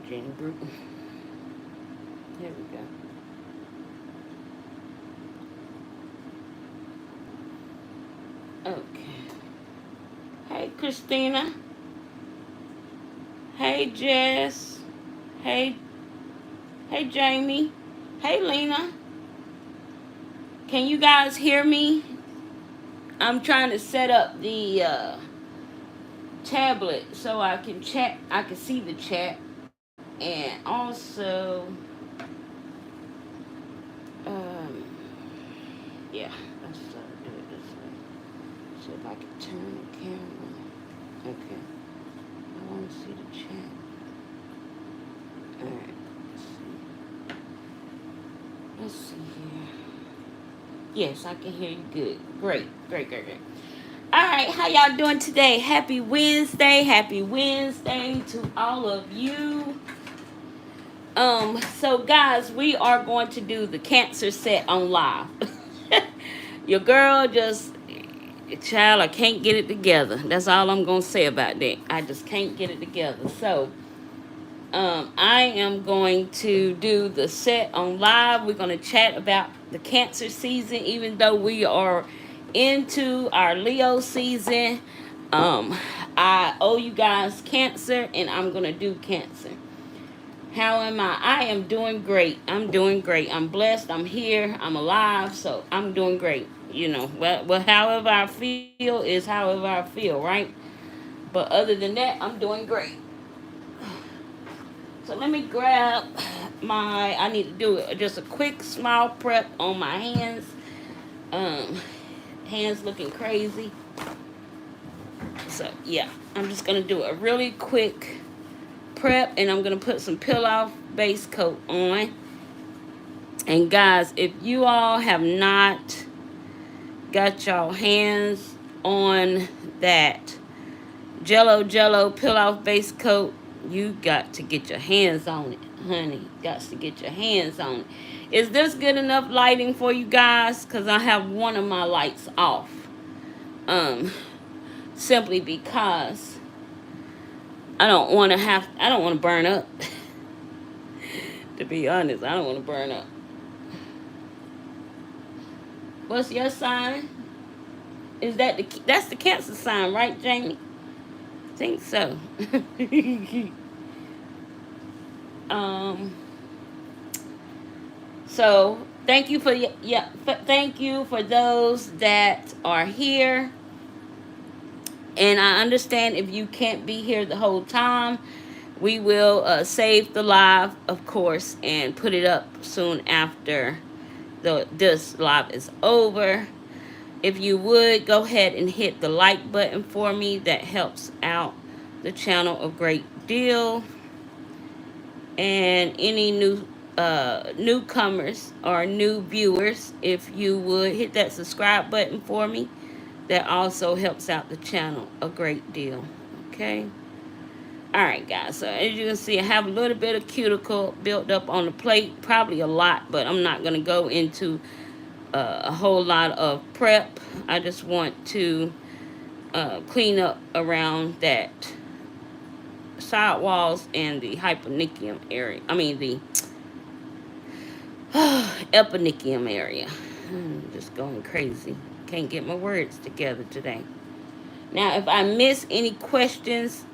Jenny Bruton. Here we go. Okay. Hey, Christina. Hey, Jess. Hey, hey, Jamie. Hey, Lena. Can you guys hear me? I'm trying to set up the tablet so I can chat. I can see the chat, and also, um, yeah, let's do it this way. See if I can turn the camera. Okay, I want to see the chat. All right, let's see here. Yes, I can hear you good. Great, great, great, great. All right, how y'all doing today? Happy Wednesday. Happy Wednesday to all of you. So guys, we are going to do the cancer set on live. Your girl just, child, I can't get it together. That's all I'm gonna say about that. I just can't get it together. So, I am going to do the set on live. We're gonna chat about the cancer season, even though we are into our Leo season. I owe you guys cancer, and I'm gonna do cancer. How am I? I am doing great. I'm doing great. I'm blessed. I'm here. I'm alive. So I'm doing great. You know, well, however I feel is however I feel, right? But other than that, I'm doing great. So let me grab I need to do just a quick small prep on my hands. Um, Hands looking crazy. So yeah, I'm just going to do a really quick prep, and I'm going to put some peel-off base coat on. And guys, if you all have not got your hands on that Jello peel-off base coat, you got to get your hands on it, honey. Got to get your hands on it. Is this good enough lighting for you guys? Because I have one of my lights off. Simply because I don't want to burn up. To be honest, I don't want to burn up. What's your sign? Is that's the Cancer sign, right, Jamie? I think so. um. So thank you thank you for those that are here. And I understand if you can't be here the whole time, we will save the live, of course, and put it up soon after this live is over. If you would, go ahead and hit the like button for me. That helps out the channel a great deal. And any newcomers or new viewers, if you would hit that subscribe button for me, that also helps out the channel a great deal. Okay. All right, guys. So as you can see, I have a little bit of cuticle built up on the plate, probably a lot, but I'm not going to go into a whole lot of prep. I just want to clean up around that side walls and the hyponychium area. I mean the eponychium area. I'm just going crazy. Can't get my words together today. Now, if I miss any questions,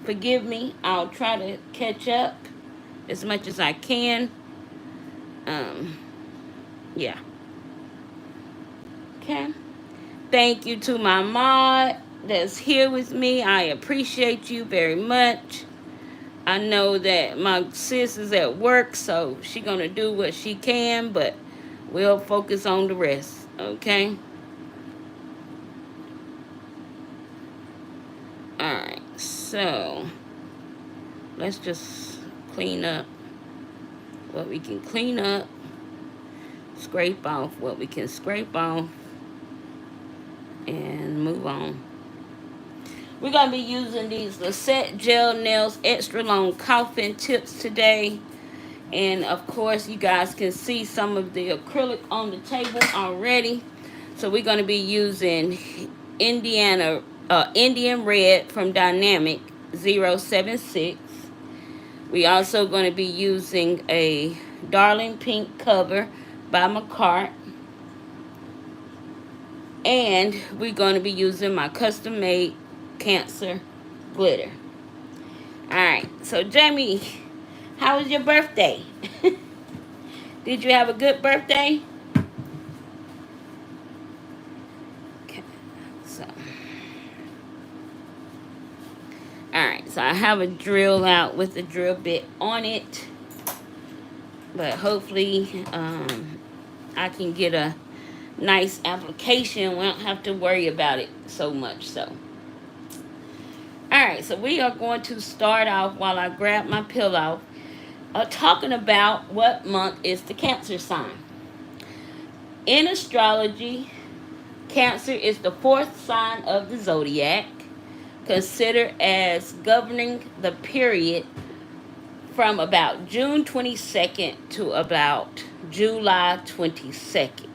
forgive me. I'll try to catch up as much as I can. Yeah. Okay. Thank you to my mod that's here with me. I appreciate you very much. I know that my sis is at work, so she gonna do what she can, but we'll focus on the rest, okay? Alright, so let's just clean up what we can clean up, scrape off what we can scrape off, and move on. We're going to be using these Lisette Gel Nails Extra Long Coffin Tips today. And, of course, you guys can see some of the acrylic on the table already. So we're going to be using Indian Red from Dynamic 076. We also going to be using a Darling Pink cover by McCart. And we're going to be using my custom made Cancer glitter. Alright, so Jamie, how was your birthday? Did you have a good birthday? Okay, so. Alright, so I have a drill out with a drill bit on it. But hopefully I can get a nice application. We don't have to worry about it so much. So, alright, so we are going to start off while I grab my pillow talking about what month is the Cancer sign. In astrology, Cancer is the fourth sign of the zodiac, considered as governing the period from about June 22nd to about July 22nd.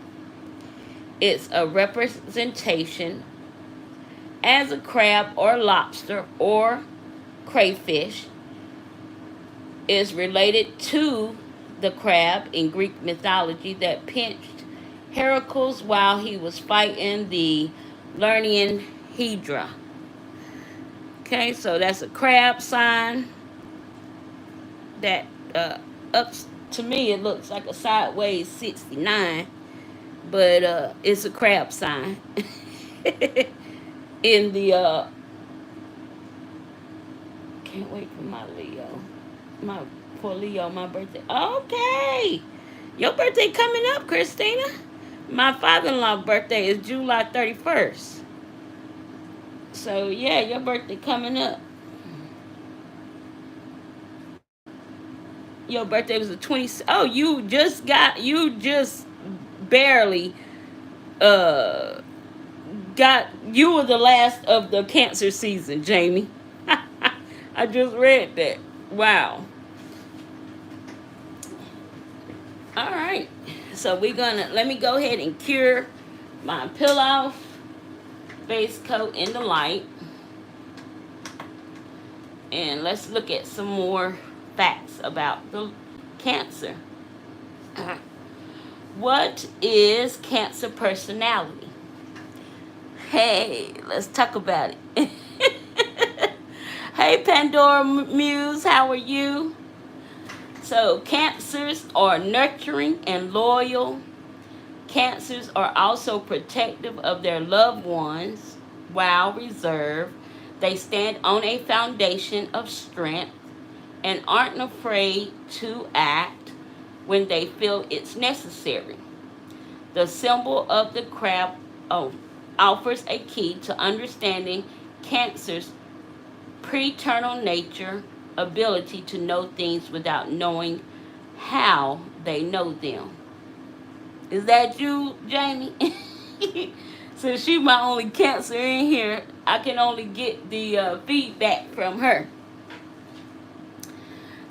It's a representation as a crab or lobster or crayfish is related to the crab in Greek mythology that pinched Heracles while he was fighting the Lernaean Hydra. Okay, so that's a crab sign. That up to me it looks like a sideways 69, but it's a crab sign. In the can't wait for my Leo, my birthday. Okay, your birthday coming up, Christina. My father-in-law birthday is July 31st. So yeah, your birthday coming up. Your birthday was the 20th. Oh, you just barely got, you were the last of the Cancer season, Jamie. I just read that. Wow. All right. So let me go ahead and cure my pillow base coat in the light. And let's look at some more facts about the Cancer. What is Cancer personality? Hey, let's talk about it. Hey, Pandora Muse, how are you? So, Cancers are nurturing and loyal. Cancers are also protective of their loved ones while reserved. They stand on a foundation of strength and aren't afraid to act when they feel it's necessary. The symbol of the crab offers a key to understanding Cancer's paternal nature, ability to know things without knowing how they know them. Is that you, Jamie? Since she's my only Cancer in here, I can only get the feedback from her.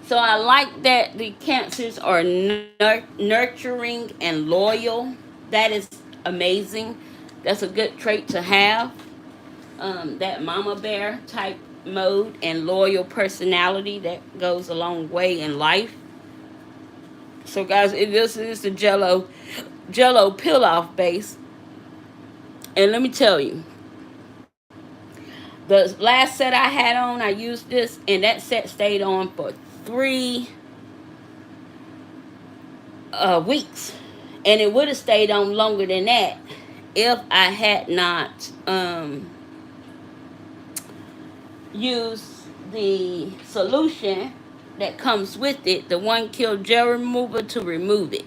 So I like that the Cancers are nurturing and loyal. That is amazing. That's a good trait to have. That mama bear type mode and loyal personality, that goes a long way in life. So guys, this is the Jello peel off base. And let me tell you, the last set I had on, I used this, and that set stayed on for 3 weeks, and it would have stayed on longer than that if I had not used the solution that comes with it, the 1 kill gel remover, to remove it.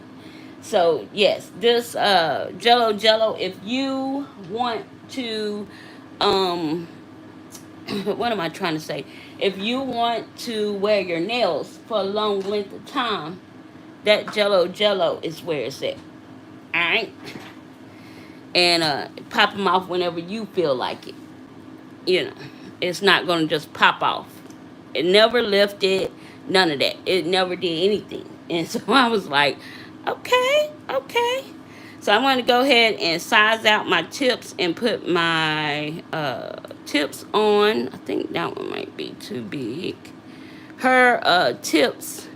So yes, this Jello, if you want to what am I trying to say? If you want to wear your nails for a long length of time, that Jello is where it's at. Alright? And pop them off whenever you feel like it. You know, it's not going to just pop off. It never lifted, none of that. It never did anything. And so I was like, okay. So I'm going to go ahead and size out my tips and put my tips on. I think that one might be too big. her tips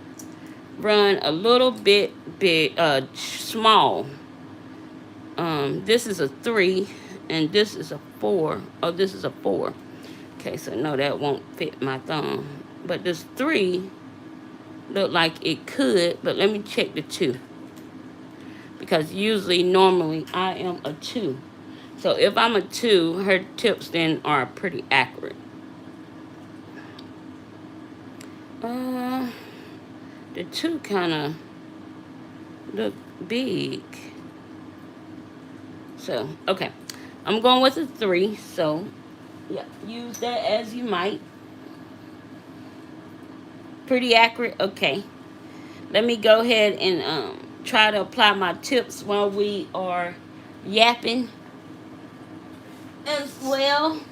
run a little bit big, small. This is a 3, and this is a 4. Oh, this is a 4. Okay, so no, that won't fit my thumb. But this 3 look like it could, but let me check the 2. Because usually, normally, I am a 2. So if I'm a 2, her tips then are pretty accurate. The 2 kind of look big. So, okay. I'm going with a 3, so yeah, use that as you might. Pretty accurate? Okay. Let me go ahead and try to apply my tips while we are yapping as well.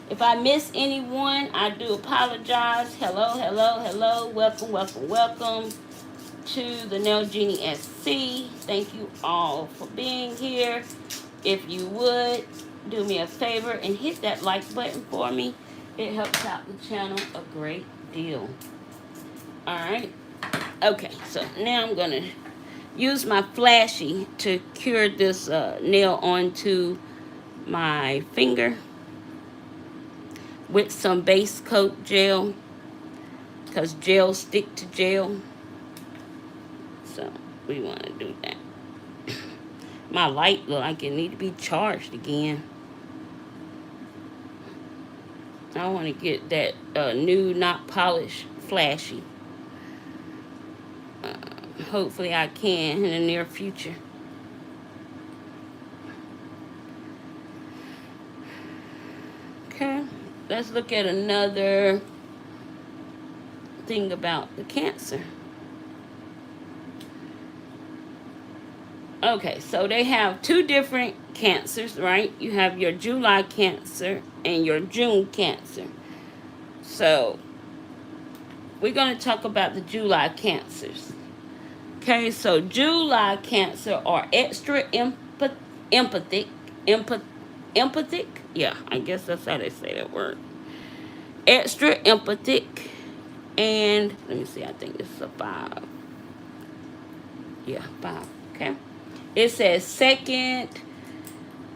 If I miss anyone, I do apologize. Hello, hello, hello. Welcome, welcome, welcome to the Nail Genie SC. Thank you all for being here. If you would, do me a favor and hit that like button for me. It helps out the channel a great deal. Alright. Okay, so now I'm going to use my flashy to cure this nail onto my finger with some base coat gel, because gel stick to gel. So we want to do that. My light look like it need to be charged again. I want to get that new, not polished, flashy. Hopefully I can in the near future. Okay, let's look at another thing about the Cancer. Okay, so they have 2 different Cancers, right? You have your July Cancer and your June Cancer. So we're going to talk about the July Cancers. Okay, so July Cancer are extra empathic. Yeah, I guess that's how they say that word. Extra empathic. And let me see, I think this is a 5. Yeah, 5. Okay. It says second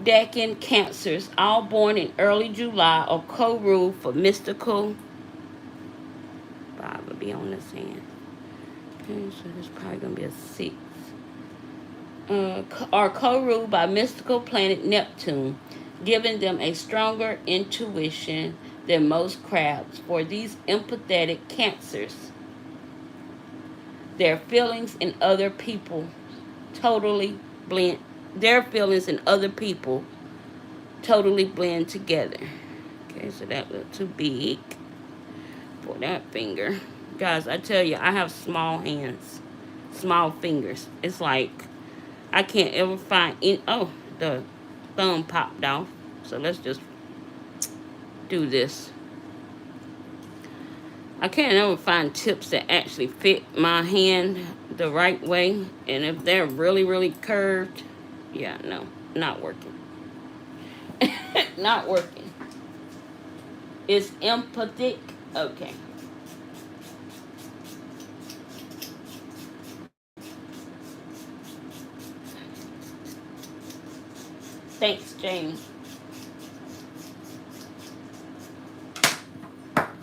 decan Cancers, all born in early July, are co-ruled for mystical. 5 will be on this hand. Okay, so this is probably going to be a 6. Are co-ruled by mystical planet Neptune, giving them a stronger intuition than most crabs. For these empathetic Cancers, their feelings in other people totally blend. Their feelings in other people totally blend together. Okay, so that looked too big for that finger. Guys, I tell you, I have small hands, small fingers. It's like I can't ever find any. Oh, the thumb popped off. So let's just do this. I can't ever find tips that actually fit my hand the right way. And if they're really, really curved, yeah, no, not working. Not working. It's empathic. Okay. Thanks, James.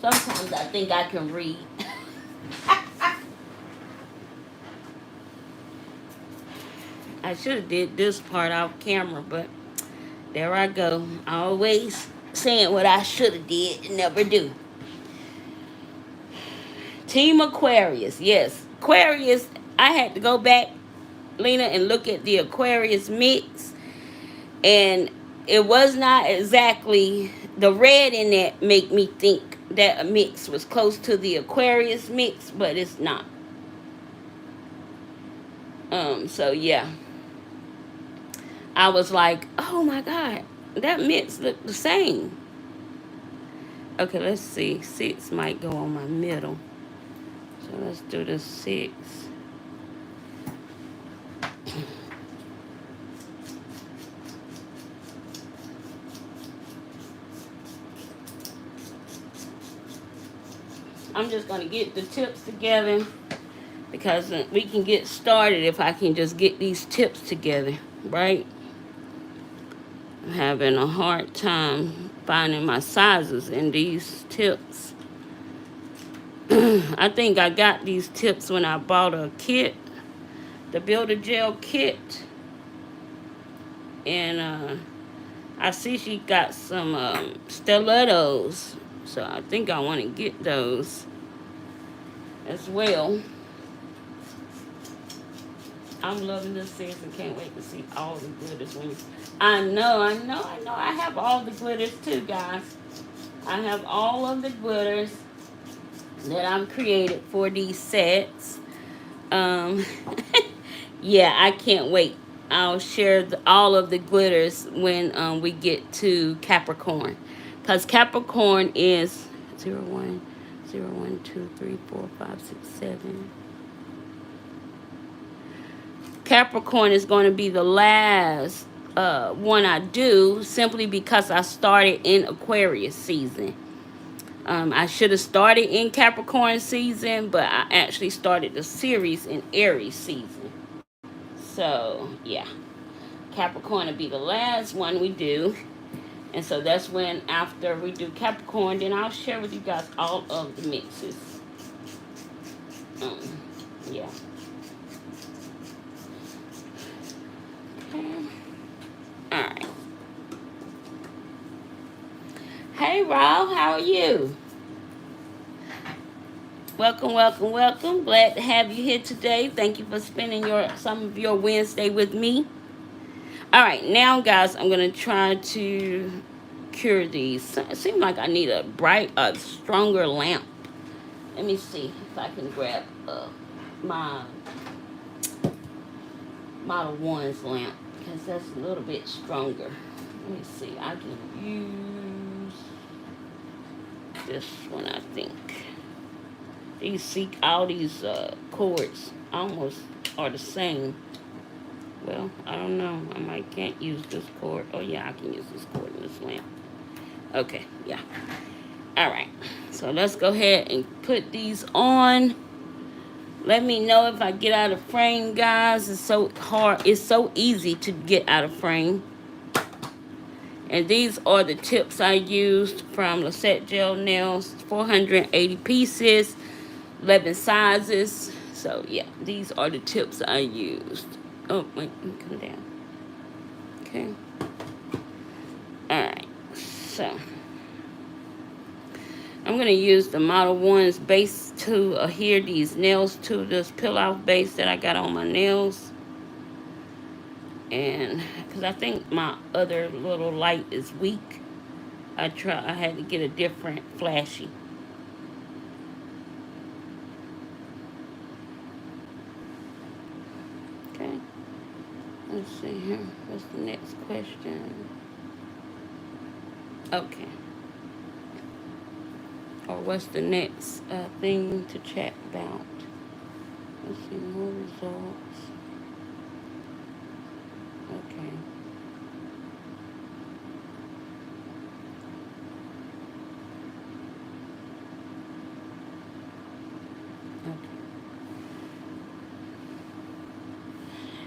Sometimes I think I can read. I should have did this part off camera, but there I go. Always saying what I should have did and never do. Team Aquarius. Yes. Aquarius, I had to go back, Lena, and look at the Aquarius mix. And it was not exactly, the red in that make me think that a mix was close to the Aquarius mix, but it's not. So yeah. I was like, oh my God, that mix looked the same. Okay, let's see. 6 might go on my middle. So let's do the 6. I'm just going to get the tips together because we can get started if I can just get these tips together, right? I'm having a hard time finding my sizes in these tips. I think I got these tips when I bought a kit, the Builder Gel kit. And I see she got some stilettos. So I think I want to get those as well. I'm loving this series and can't wait to see all the glitters. I know. I have all the glitters too, guys. I have all of the glitters that I'm created for these sets. Yeah, I can't wait. I'll share all of the glitters when we get to Capricorn. Because Capricorn is 0, 1, 0, 1, 2, 3, 4, 5, 6, 7. Capricorn is going to be the last one I do, simply because I started in Aquarius season. I should have started in Capricorn season, but I actually started the series in Aries season. So, yeah. Capricorn will be the last one we do. And so that's when, after we do Capricorn, then I'll share with you guys all of the mixes. Yeah. Okay. Alright. Hey, Rob, how are you? Welcome. Glad to have you here today. Thank you for spending some of your Wednesday with me. All right, now, guys, I'm going to try to cure these. It seems like I need a stronger lamp. Let me see if I can grab my Model 1's lamp, because that's a little bit stronger. Let me see. I can use this one, I think. All these cords almost are the same. Well, I don't know. I might can't use this cord. Oh, yeah, I can use this cord in this lamp. Okay, yeah. All right. So let's go ahead and put these on. Let me know if I get out of frame, guys. It's so hard. It's so easy to get out of frame. And these are the tips I used from Lisette Gel Nails. 480 pieces, 11 sizes. So, yeah, these are the tips I used. Oh, wait, come down. Okay. Alright, so I'm going to use the Model 1's base to adhere these nails to this peel-off base that I got on my nails. And because I think my other little light is weak, I had to get a different flashy. Okay. Let's see here. What's the next question? Okay. Or what's the next thing to chat about? Let's see, more results. Okay.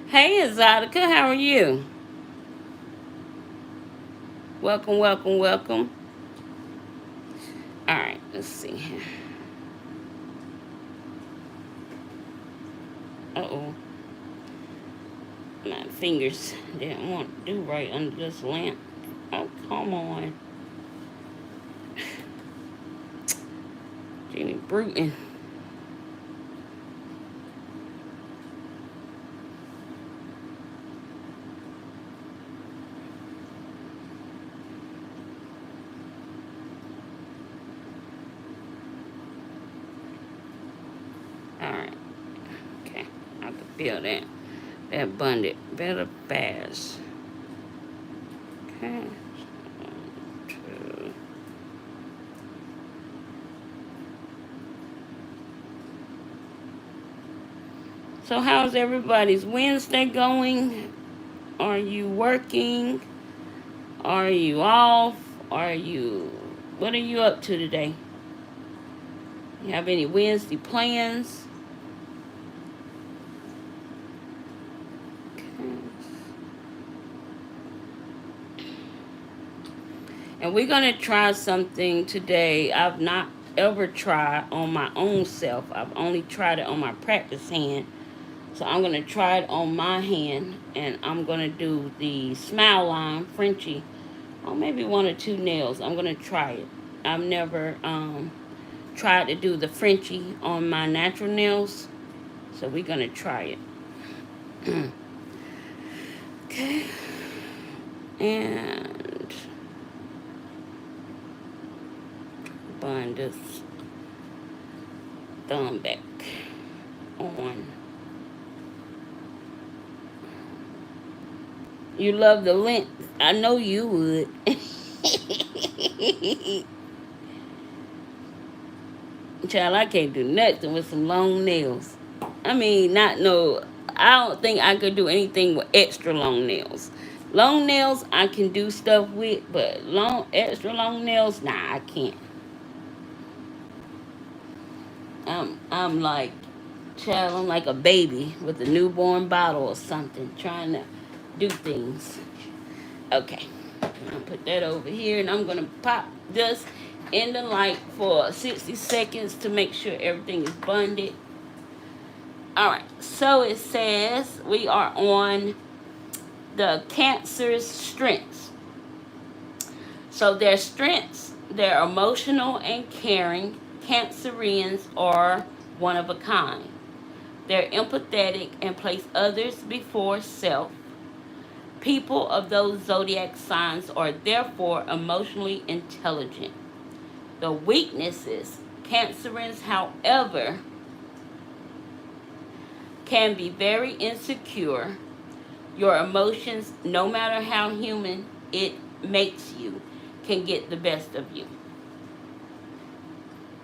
Hey, Exotica, how are you? Welcome. All right, let's see here. Uh-oh. My fingers didn't want to do right under this lamp. Oh, come on. Jenny Bruton. Alright. Okay. I can feel that. That bonded better fast. Okay. 1, 2. So how's everybody's Wednesday going? Are you working? Are you off? What are you up to today? You have any Wednesday plans? Okay. And we're going to try something today I've not ever tried on my own self. I've only tried it on my practice hand. So I'm going to try it on my hand. And I'm going to do the smile line, Frenchie, on maybe one or two nails. I'm going to try it. I've never tried to do the Frenchie on my natural nails. So we're going to try it. Okay. And bun this thumb back on. You love the length. I know you would. Child, I can't do nothing with some long nails. I mean, not no. I don't think I could do anything with extra long nails. Long nails I can do stuff with, but extra long nails, nah, I can't. I'm like, child, I'm like a baby with a newborn bottle or something, trying to do things. Okay, I'm gonna put that over here, and I'm gonna pop this in the light for 60 seconds to make sure everything is bonded. Alright, so it says we are on the Cancer's strengths. So their strengths, they're emotional and caring. Cancerians are one of a kind. They're empathetic and place others before self. People of those zodiac signs are therefore emotionally intelligent. The weaknesses, Cancerians, however, can be very insecure. Your emotions, no matter how human it makes you, can get the best of you.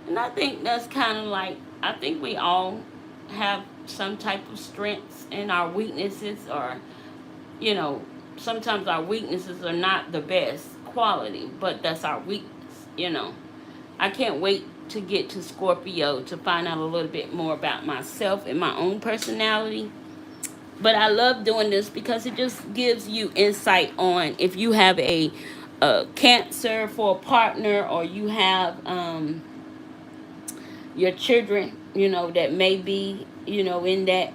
And I think that's kind of like, I think we all have some type of strengths and our weaknesses are, you know, sometimes our weaknesses are not the best quality, but that's our weakness, you know. I can't wait to get to Scorpio to find out a little bit more about myself and my own personality. But I love doing this because it just gives you insight on if you have a Cancer for a partner, or you have your children, you know, that may be, you know, in that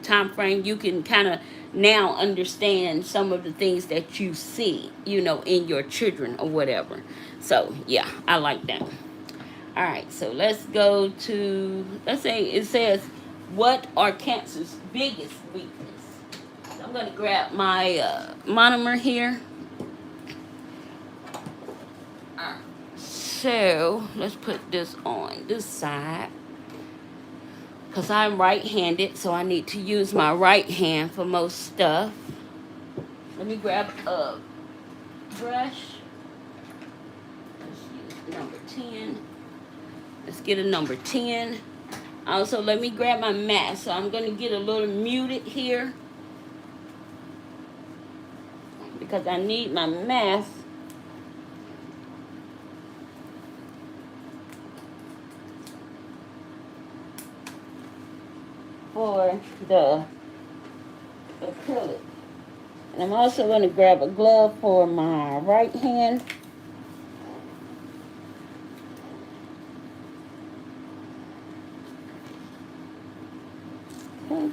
time frame. You can kind of now understand some of the things that you see, you know, in your children or whatever. So yeah, I like that. All right, so let's go to, let's say it says, what are Cancer's biggest weakness? So I'm going to grab my monomer here. All right, so let's put this on this side, because I'm right-handed, so I need to use my right hand for most stuff. Let me grab a brush. Let's use number 10. Let's get a number 10. Also, let me grab my mask. So I'm going to get a little muted here, because I need my mask for the acrylic. And I'm also going to grab a glove for my right hand. Okay.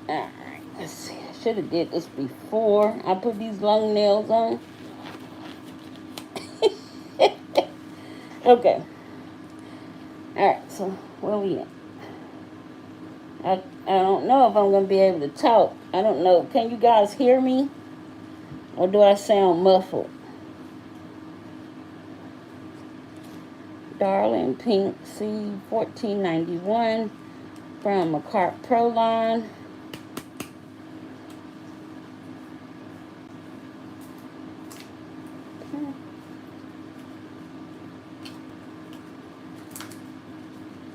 Alright, let's see. I should have did this before I put these long nails on. Okay. Alright, so where we at? I don't know if I'm going to be able to talk. I don't know. Can you guys hear me? Or do I sound muffled? Darling Pink C 1491 from McCart Pro line.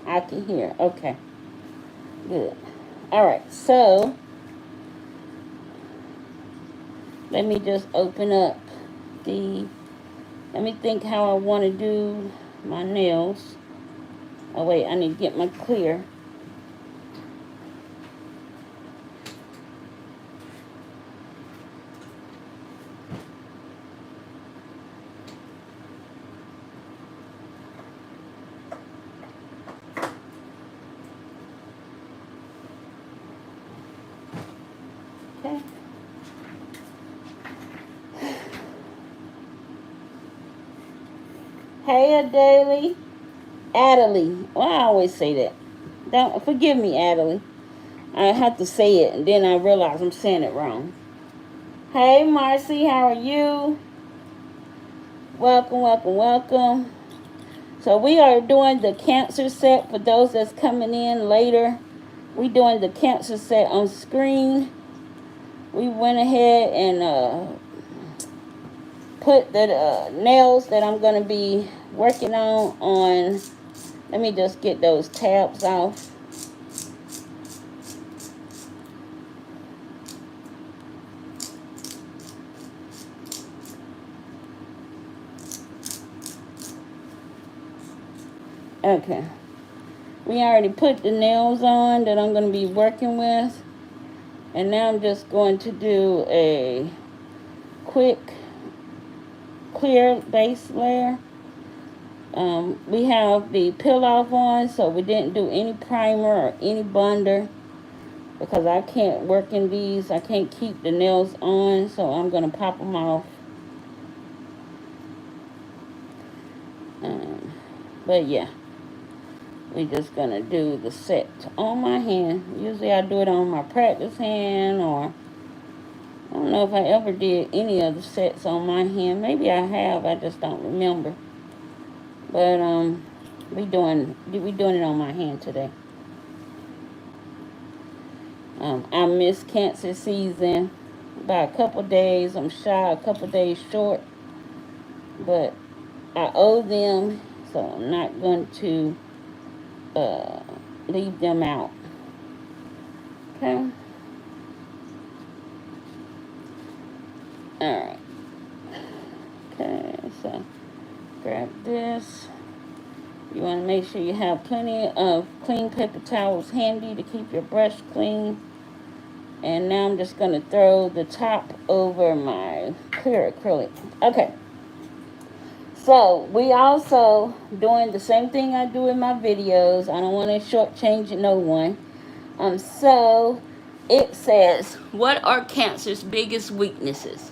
I can hear. Okay. Good. All right. So let me just open up the. Let me think how I want to do my nails. Oh wait, I need to get my clear. Okay. Hey, Adalie. Adalie. Well, I always say that. Don't forgive me, Adalie. I have to say it, and then I realize I'm saying it wrong. Hey, Marcy, how are you? Welcome, welcome, welcome. So we are doing the cancer set for those that's coming in later. We doing the cancer set on screen. We went ahead and put the nails that I'm going to be working on. Let me just get those tabs off. Okay. We already put the nails on that I'm going to be working with. And now I'm just going to do a quick clear base layer. We have the peel off on, so we didn't do any primer or any bonder because I can't work in these. I can't keep the nails on, so I'm going to pop them off. But yeah, we just going to do the set on my hand. Usually I do it on my practice hand, or I don't know if I ever did any of the sets on my hand. Maybe I have, I just don't remember. But we doing it on my hand today. I missed cancer season by a couple days. I'm shy, a couple days short, but I owe them, so I'm not going to leave them out. Okay. All right. Okay. So grab this. You want to make sure you have plenty of clean paper towels handy to keep your brush clean. And now I'm just going to throw the top over my clear acrylic. Okay. So we also doing the same thing I do in my videos. I don't want to shortchange no one. So it says, what are Cancer's biggest weaknesses?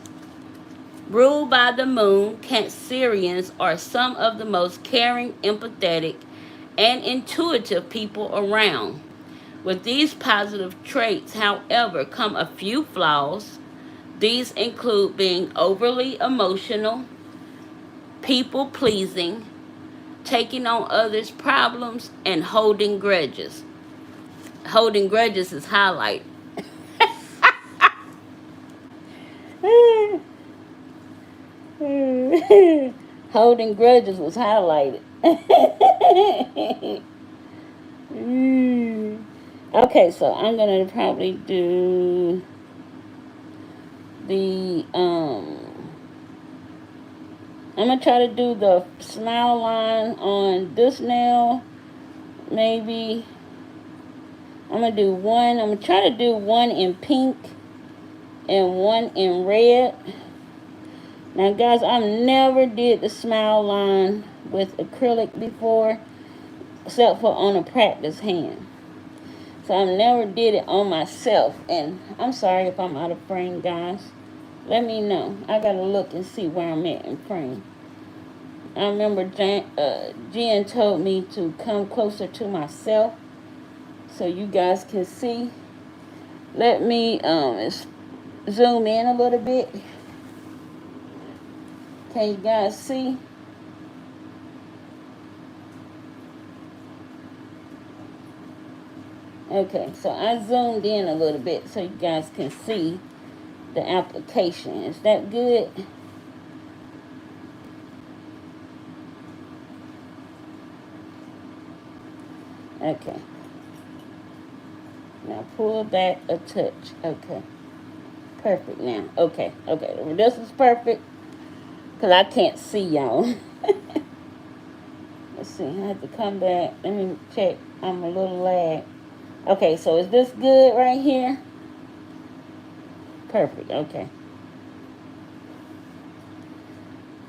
Ruled by the moon, Cancerians are some of the most caring, empathetic, and intuitive people around. With these positive traits, however, come a few flaws. These include being overly emotional, people-pleasing, taking on others' problems, and holding grudges. Holding grudges is highlighted. Holding grudges was highlighted. Okay, so I'm gonna probably do the I'm gonna try to do the smile line on this nail. Maybe I'm gonna do one. I'm gonna try to do one in pink and one in red. Now guys, I've never did the smile line with acrylic before, except for on a practice hand. So I never did it on myself. And I'm sorry if I'm out of frame, guys. Let me know. I gotta look and see where I'm at in frame. I remember Jen told me to come closer to myself so you guys can see. Let me zoom in a little bit. Can you guys see? Okay, so I zoomed in a little bit so you guys can see the application. Is that good? Okay. Now pull back a touch. Okay. Perfect now. Okay. Okay. Well, this is perfect because I can't see y'all. Okay. So I'm going to probably do the smile line on this nail. Maybe I'm going to do one in pink and one in red. Now guys, I've never did the smile line with acrylic before, except for on a practice hand. So I never did it on myself. And I'm sorry if I'm out of frame, guys. Let me know. I gotta look and see where I'm at in frame. I remember Jen told me to come closer to myself so you guys can see. Let me Let's see. I have to come back. Let me check. I'm a little lag. Okay, so is this good right here? Perfect. Okay.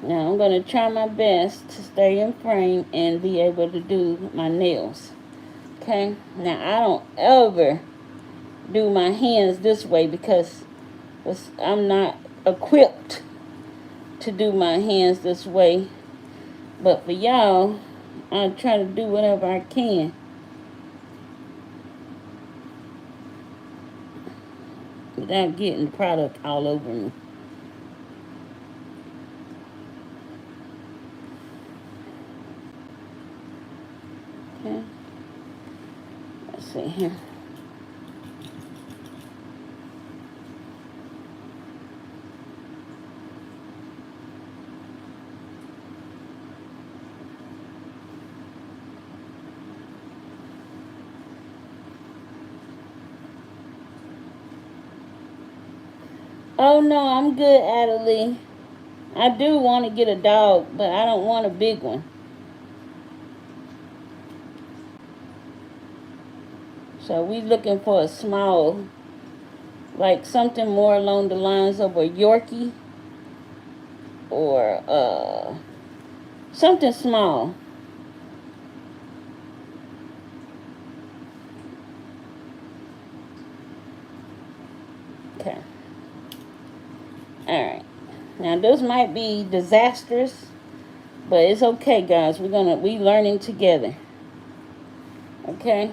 Now I'm going to try my best to stay in frame and be able to do my nails. Okay. Now I don't ever do my hands this way because I'm not equipped to do my hands this way. But for y'all, I try to do whatever I can. Without getting the product all over me. Okay. Let's see here. Oh no, I'm good, Adelie. I do want to get a dog, but I don't want a big one. So we looking for a small, like something more along the lines of a Yorkie or something small. Okay. Alright. Now this might be disastrous, but it's okay, guys. We learning together. Okay?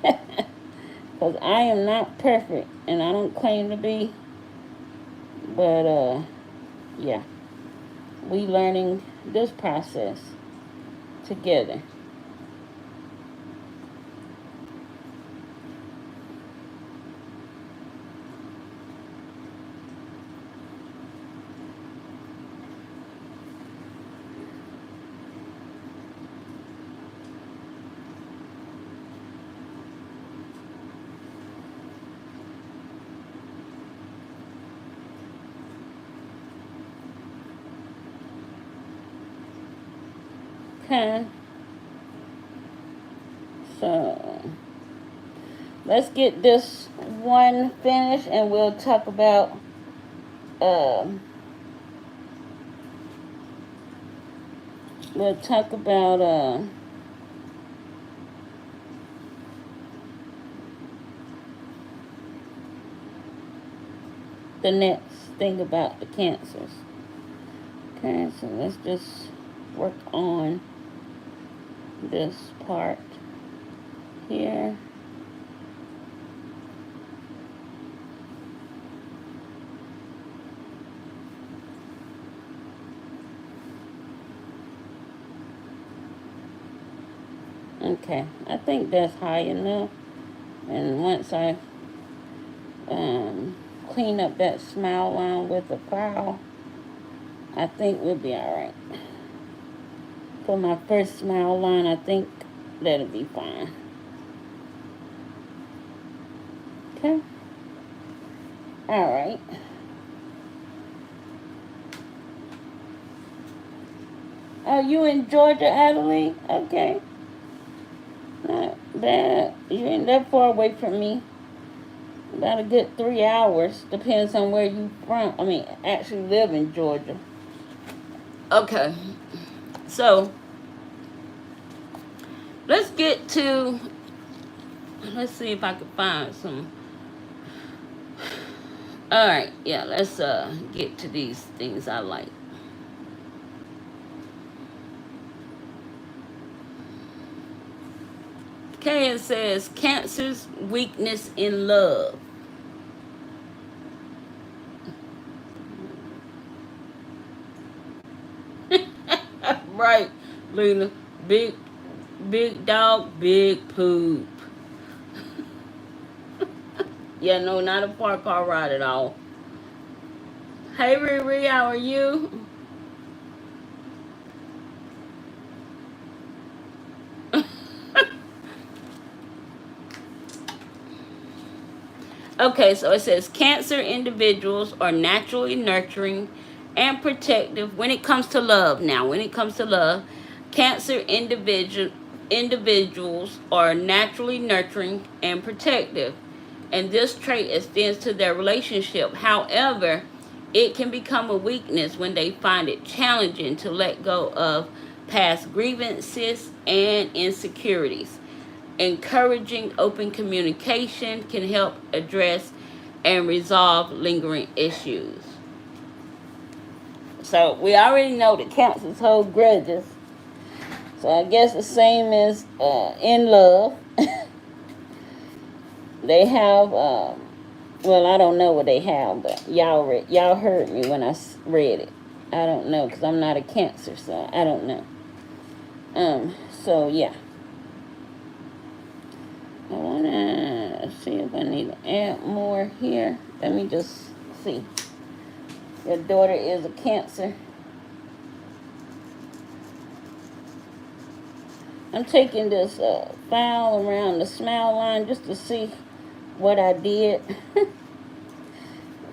Because I am not perfect, and I don't claim to be. But, yeah. We learning this process together. Okay. So, let's get this one finished and we'll talk about um we'll talk about the next thing about the cancers. Okay, so let's just work on this part here. Okay, I think that's high enough. And once I clean up that smile line with a file, I think we'll be alright. For my first smile line, I think that'll be fine. Okay. Alright. Oh, you in Georgia, Adelie? Okay. Not bad. You ain't that far away from me. About a good 3 hours. Depends on where you from. I mean, actually live in Georgia. Okay. So, let's get to... Let's see if I can find some... Alright, yeah, let's get to these things I like. Okay, it says Cancer's weakness in love. Right, Luna. Big dog, big poop. Yeah, no, not a park car ride at all. Hey, Riri, how are you? Okay, so it says Cancer individuals are naturally nurturing and protective when it comes to love. Now, when it comes to love, Cancer individuals are naturally nurturing and protective, and this trait extends to their relationship. However, it can become a weakness when they find it challenging to let go of past grievances and insecurities. Encouraging open communication can help address and resolve lingering issues. So we already know that cancers hold grudges. So I guess the same as in love. They have, well, I don't know what they have, but y'all heard me when I read it. I don't know, because I'm not a Cancer, so I don't know. So yeah. I want to see if I need to add more here. Let me just see. Your daughter is a Cancer. I'm taking this file around the smile line just to see what I did.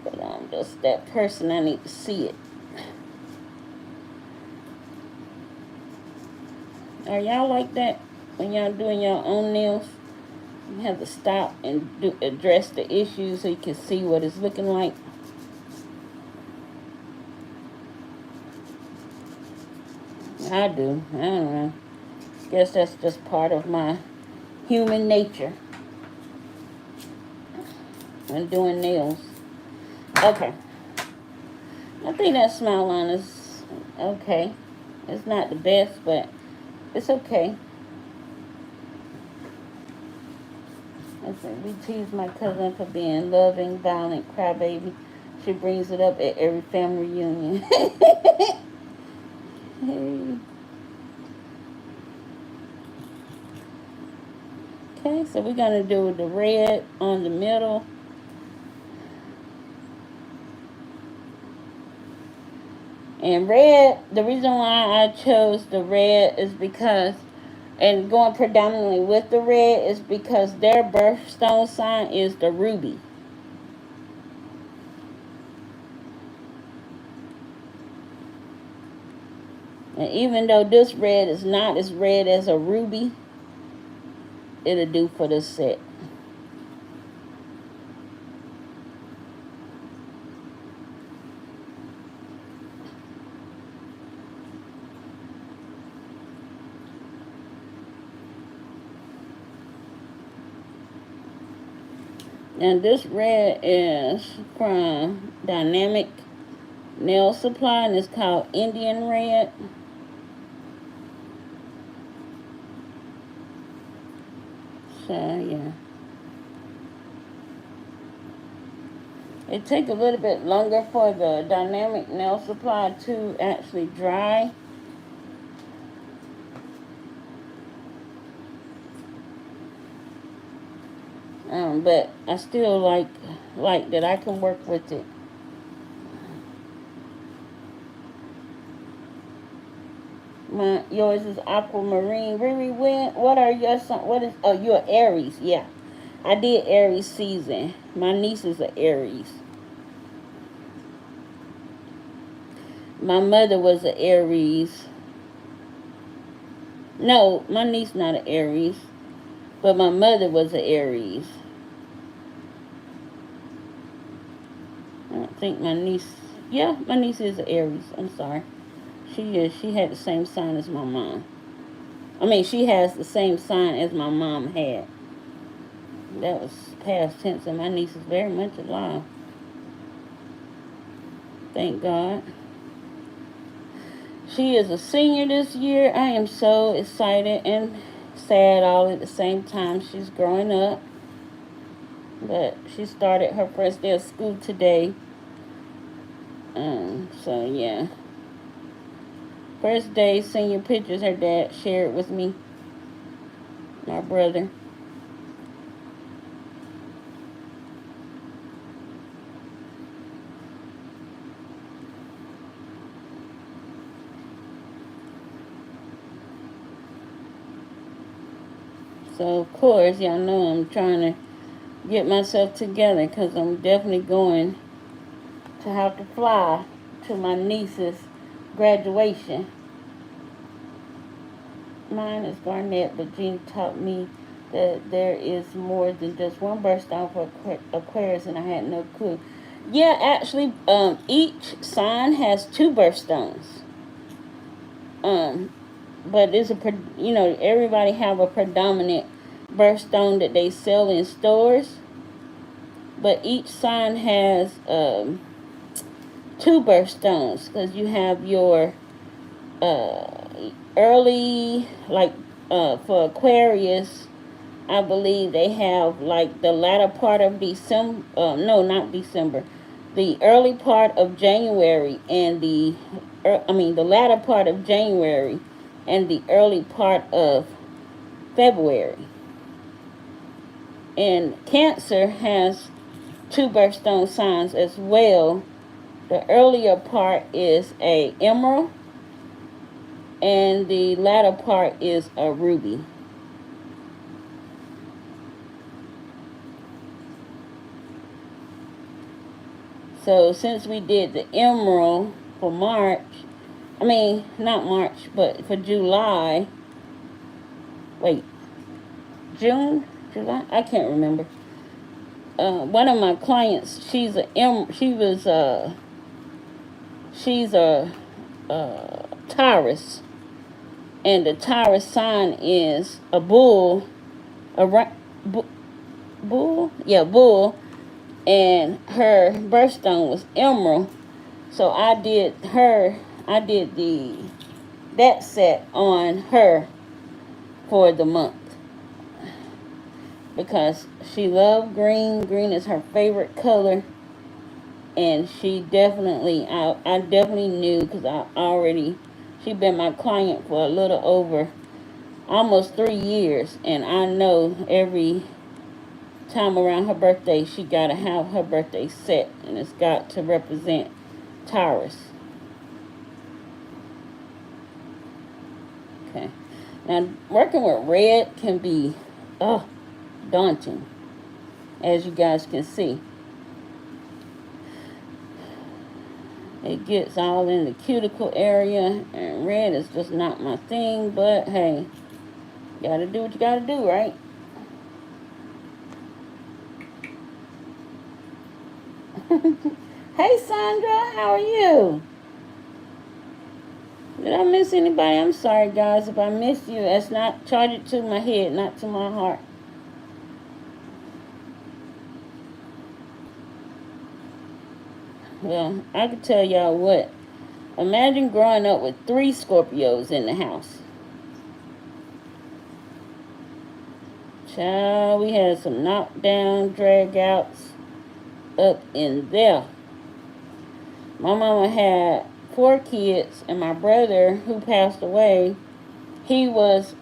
But I'm just that person, I need to see it. Are y'all like that when y'all doing your own nails? You have to stop and address the issues so you can see what it's looking like. I do. I don't know. Guess that's just part of my human nature when doing nails. Okay. I think that smile line is okay. It's not the best, but it's okay. We tease my cousin for being loving, violent, crybaby. She brings it up at every family reunion. Hey. Okay, so we're going to do the red on the middle. And red, the reason why I chose the red is because, and going predominantly with the red, is because their birthstone sign is the ruby. And even though this red is not as red as a ruby, it'll do for this set. And this red is from Dynamic Nail Supply, and it's called Indian Red. So, yeah. It takes a little bit longer for the Dynamic Nail Supply to actually dry. But I still like that I can work with it. Yours is aquamarine. Riri, what are your you're Aries, yeah. I did Aries season. My niece is an Aries. My mother was an Aries. No, my niece not an Aries. But my mother was an Aries. I don't think my niece... Yeah, my niece is an Aries. I'm sorry. She is. She had the same sign as my mom. I mean, she has the same sign as my mom had. That was past tense, and my niece is very much alive. Thank God. She is a senior this year. I am so excited and sad all at the same time. She's growing up. But she started her first day of school today. So, yeah. First day senior pictures her dad shared with me. My brother. So, of course, y'all know I'm trying to get myself together because I'm definitely going to have to fly to my niece's graduation. mine is garnet, but Jeannie taught me that there is more than just one birthstone for Aquarius, and I had no clue. Yeah, actually, each sign has two birthstones. But it's everybody have a predominant birthstone that they sell in stores, but each sign has two birthstones, because you have your early, like for Aquarius, I believe they have like the latter part of December, no, not December, the early part of January and the latter part of January and the early part of February. And Cancer has two birthstone signs as well. The earlier part is a emerald, and the latter part is a ruby. So since we did the emerald for March, not March, but for July, June, July, I can't remember. One of my clients, she's a Taurus, and the Taurus sign is a bull, bull, and her birthstone was emerald. So I did that set on her for the month, because she loved green. Green is her favorite color, and she definitely, I definitely knew, because she'd been my client for a little over almost 3 years, and I know every time around her birthday, she got to have her birthday set, and it's got to represent Taurus. Okay. Now, working with red can be daunting, as you guys can see. It gets all in the cuticle area, and red is just not my thing, but hey, you gotta do what you gotta do, right? Hey Sandra, how are you? Did I miss anybody? I'm sorry guys if I missed you. That's not, charge it to my head, not to my heart. Well, I can tell y'all what. Imagine growing up with 3 Scorpios in the house. Child, we had some knockdown, drag outs up in there. My mama had 4 kids, and my brother, who passed away, he was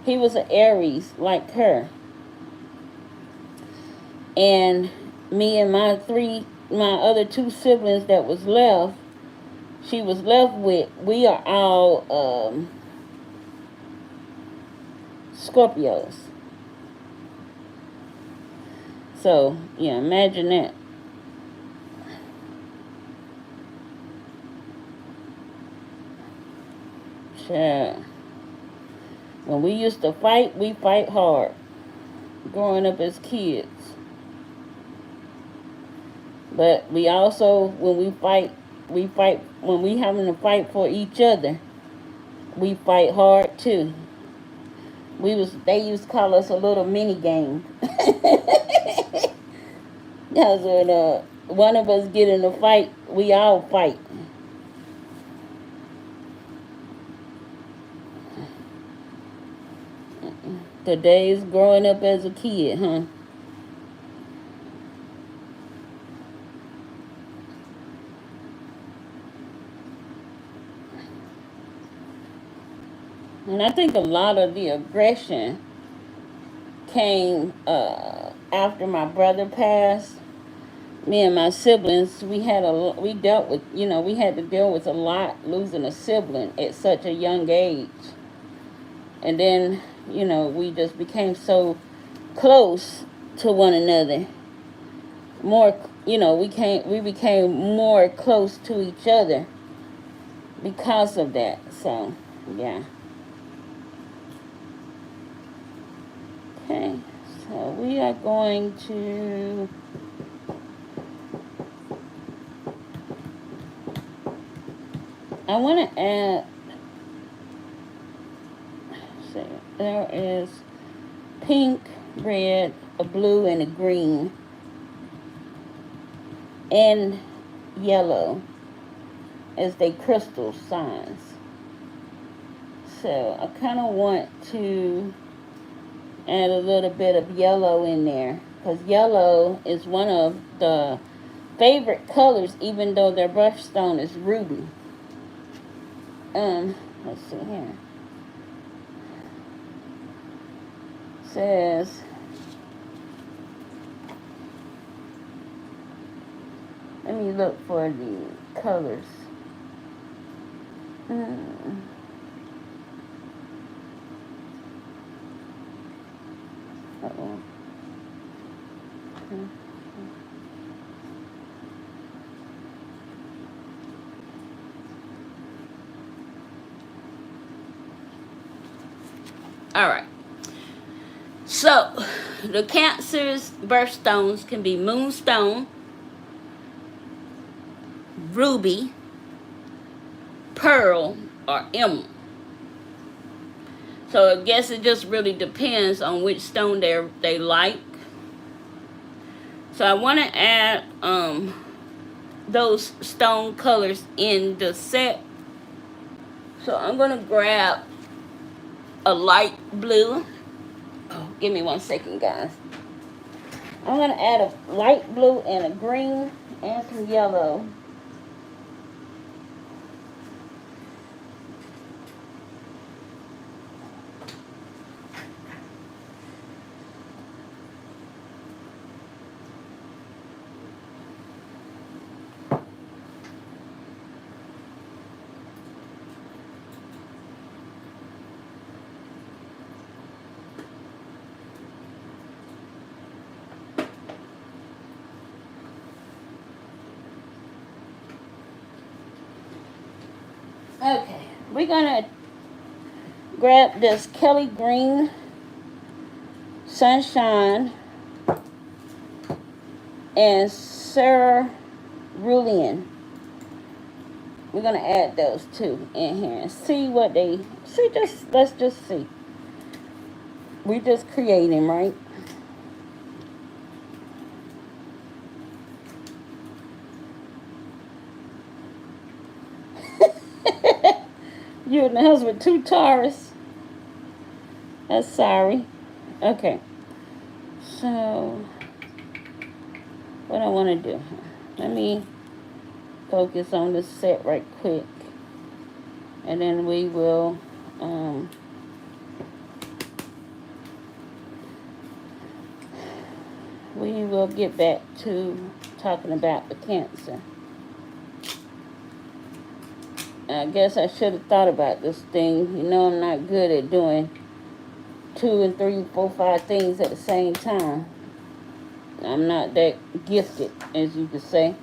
he was an Aries like her. And me and my other 2 siblings that was left, she was left with, we are all Scorpios. So, yeah, imagine that. Sure. When we used to fight, we fight hard. Growing up as kids. But we also, when we fight, when we having to fight for each other, we fight hard too. They used to call us a little mini game. Because when one of us get in a fight, we all fight. The days growing up as a kid, huh? And I think a lot of the aggression came after my brother passed. Me and my siblings, we had we had to deal with a lot, losing a sibling at such a young age. And then, we just became so close to one another. More, we became more close to each other because of that. So Yeah. Okay, so we are going to I want to add, see, there is pink, red, a blue, and a green, and yellow as they crystal signs. So I kind of want to add a little bit of yellow in there, because yellow is one of the favorite colors, even though their birthstone is ruby. Let's see here. It says, let me look for the colors. Uh-oh. All right. So, the Cancer's birthstones can be moonstone, ruby, pearl, or emerald. So I guess it just really depends on which stone they like. So I want to add those stone colors in the set. So I'm going to grab a light blue. Oh, give me 1 second, guys. I'm going to add a light blue and a green and some yellow. Okay, we're going to grab this Kelly Green Sunshine and Cerulean. We're going to add those two in here and see what they, let's just see. We just creating, right? You and the husband, 2 Taurus. That's sorry. Okay. So, what I want to do, let me focus on this set right quick. And then we will, get back to talking about the Cancer. I guess I should have thought about this thing. You know, I'm not good at doing 2 and 3, 4, 5 things at the same time. I'm not that gifted, as you could say.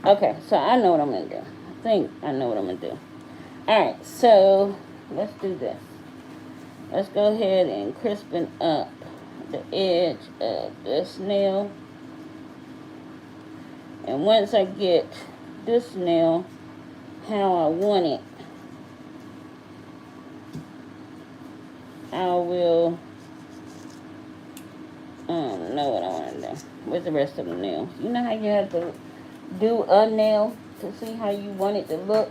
Okay, so I know what I'm going to do. I think I know what I'm going to do. Alright, so let's do this. Let's go ahead and crispen up the edge of this nail. And once I get this nail how I want it, I will know what I want to do with the rest of the nails. You know how you have to do a nail to see how you want it to look,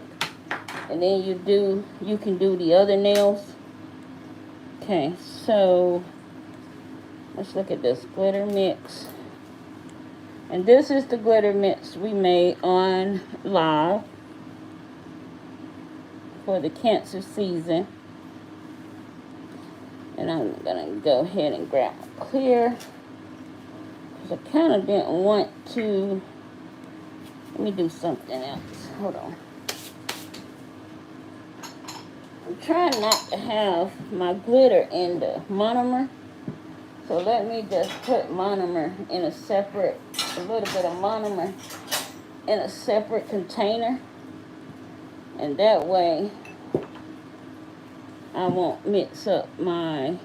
and then you can do the other nails. Okay, so let's look at this glitter mix. And this is the glitter mix we made on live for the Cancer season. And I'm going to go ahead and grab a clear, because I kind of didn't want to. Let me do something else. Hold on. I'm trying not to have my glitter in the monomer. So let me just put monomer in a separate, a little bit of monomer in a separate container. And that way I won't mix up my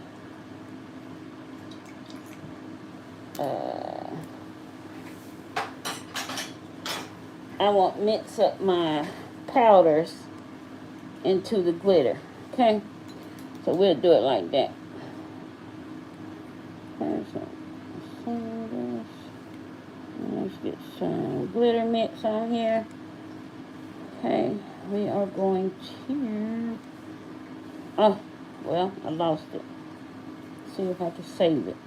powders into the glitter. Okay, so we'll do it like that. Let's get some glitter mix on here. Okay, we are going to, oh, well, I lost it. See if I can save it.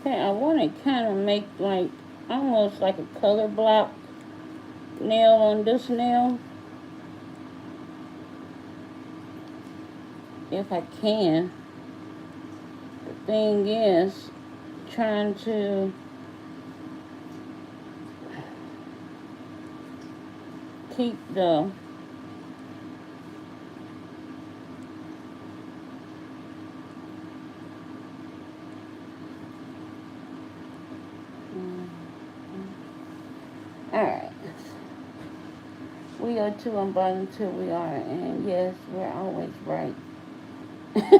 Okay, I want to kind of make like almost like a color block nail on this nail, if I can. The thing is trying to keep the alright. We are two on bottom two, we are, and yes, we're always right. Okay,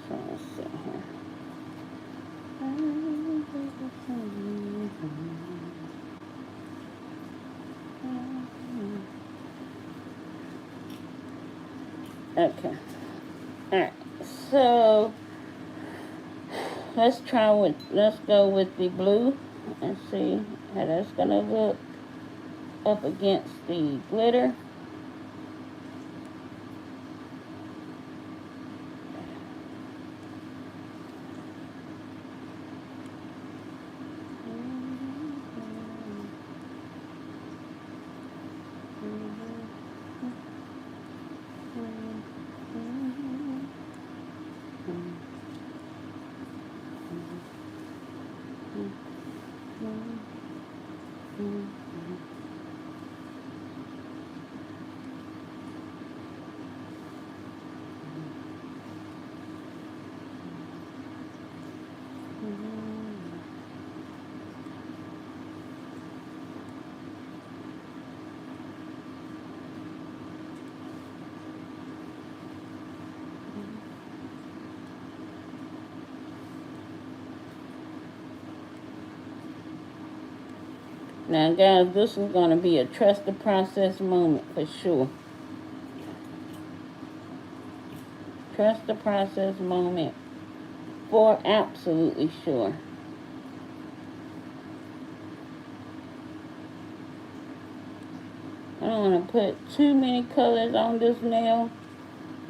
so let's see here. Okay. Alright. So let's go with the blue and see how that's gonna look up against the glitter. Now guys, this is going to be a trust the process moment for sure. Trust the process moment for absolutely sure. I don't want to put too many colors on this nail.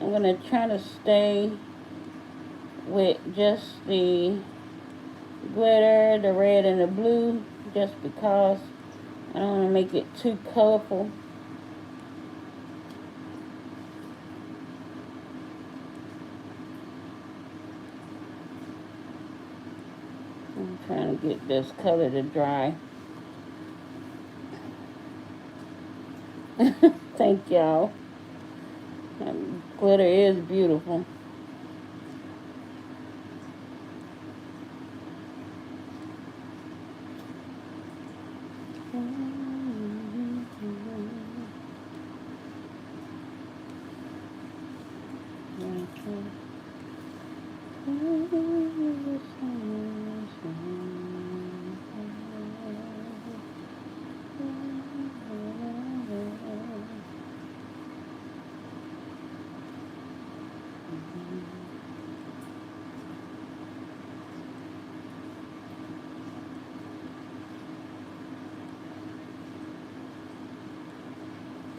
I'm going to try to stay with just the glitter, the red and the blue, just because I don't want to make it too colorful. I'm trying to get this color to dry. Thank y'all. Glitter is beautiful.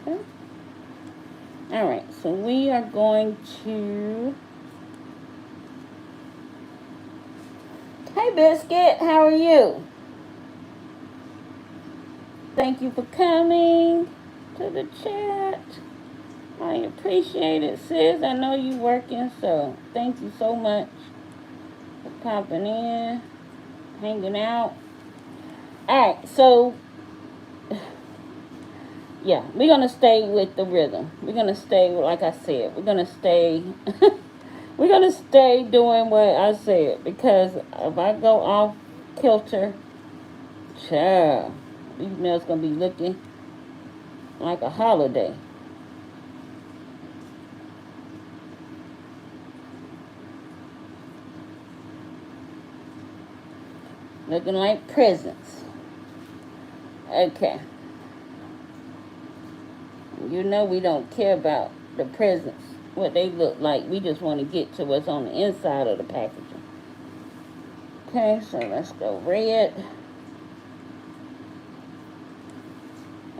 Okay. All right, so we are going to... Hey, Biscuit, how are you? Thank you for coming to the chat. I appreciate it, sis. I know you working, so thank you so much for popping in, hanging out. All right, so yeah, we're gonna stay with the rhythm. We're gonna stay with, like I said, we're gonna stay we're gonna stay doing what I said, because if I go off kilter, child, these nails gonna be looking like a holiday. Looking like presents. Okay. You know we don't care about the presents, what they look like. We just want to get to what's on the inside of the packaging. Okay, so let's go red.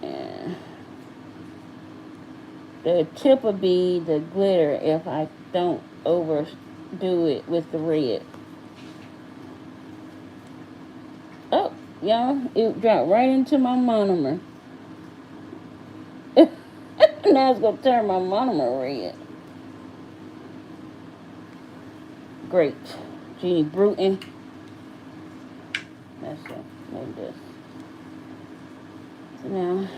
And the tip will be the glitter if I don't overdo it with the red. Oh, y'all, it dropped right into my monomer. Now it's going to turn my monomer red. Great. Jeannie Bruton. That's it. Like this. Now,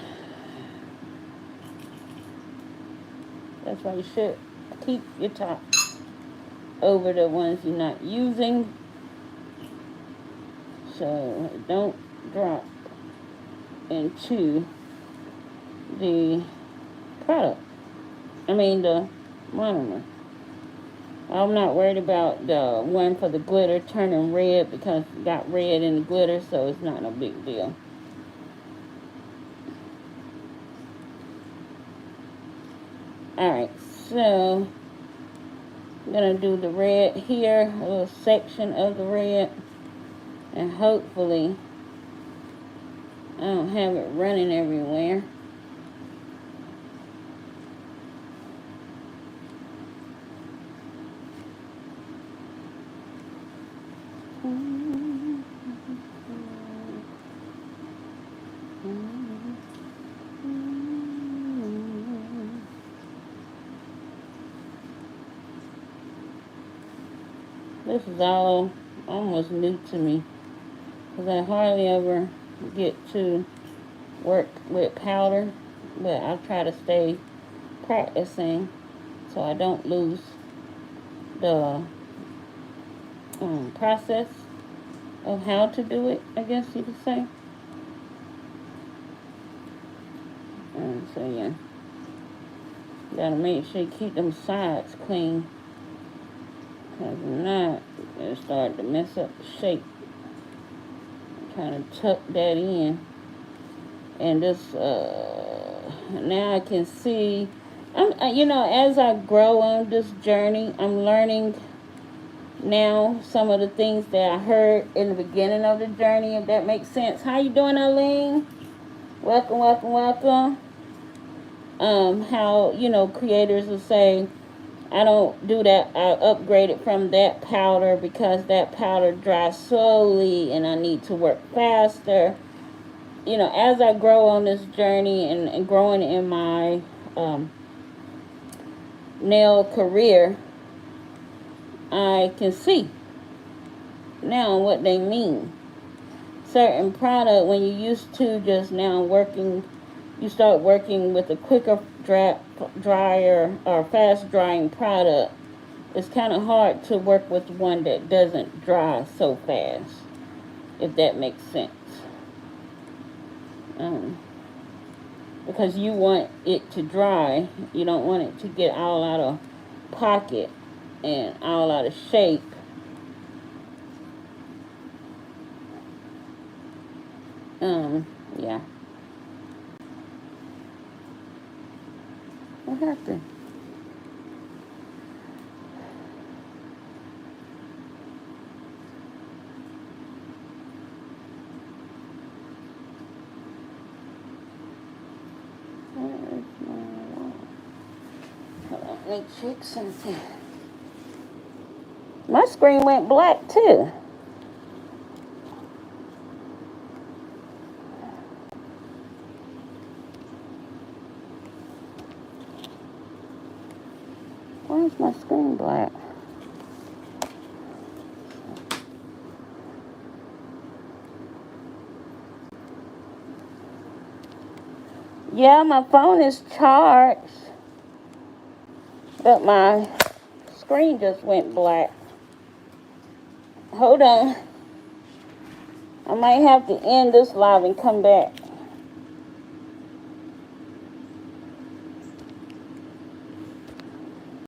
that's why you should keep your top over the ones you're not using, so it don't drop into the product. I mean the monomer. I'm not worried about the one for the glitter turning red, because it got red in the glitter, so it's not no big deal. Alright, so I'm going to do the red here, a little section of the red, and hopefully I don't have it running everywhere. This is all almost new to me, because I hardly ever get to work with powder, but I try to stay practicing so I don't lose the process of how to do it, I guess you could say. So yeah, gotta make sure you keep them sides clean, because if not, it'll start to mess up the shape. I'm trying to tuck that in, and this now I can see. You know, as I grow on this journey, I'm learning now some of the things that I heard in the beginning of the journey, if that makes sense. How you doing, Arlene? Welcome, welcome, welcome. How, you know, creators will say, I don't do that, I upgrade it from that powder because that powder dries slowly and I need to work faster. You know, as I grow on this journey and growing in my nail career, I can see now what they mean. Certain product, when you used to just now working you start working with a quicker dryer or fast drying product, it's kind of hard to work with one that doesn't dry so fast, if that makes sense. Because you want it to dry, you don't want it to get all out of pocket and all out of shape. Yeah. What happened? Let me check something. My screen went black too. Why is my screen black? Yeah, my phone is charged, but my screen just went black. Hold on. I might have to end this live and come back.